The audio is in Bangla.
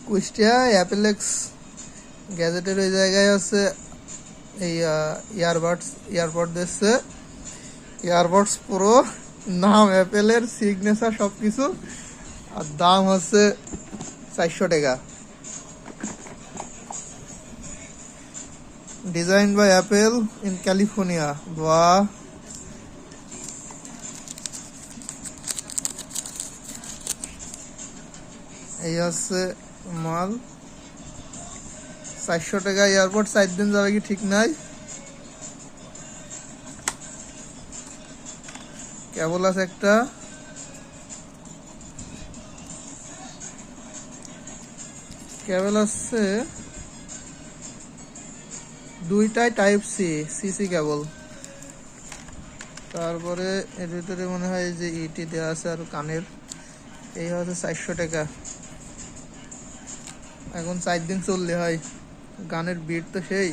কুষ্টিয়া অ্যাপেলেক্স গ্যাজেটের ওই জায়গায় আছে এই ইয়ারবাডস দিচ্ছে। ইয়ারবাডস পুরো নাম অ্যাপেলের, সিগনেচার সব কিছু, আর দাম হচ্ছে 400 টাকা। Design by Apple in California. বা এই হচ্ছে মাল। 400 টাকা। এয়ারপোর্ট 4 দিন যাবে কি ঠিক নাই। কেবল আছে একটা, কেবল আছে দুইটাই টাইপ সি কেবল। তারপরে এর ভিতরে মনে হয় যে ইটি দেওয়া আছে আর কানের। এই হচ্ছে 400 টাকা। এখন 4 দিন চললে হয়। গানের বিট তো সেই।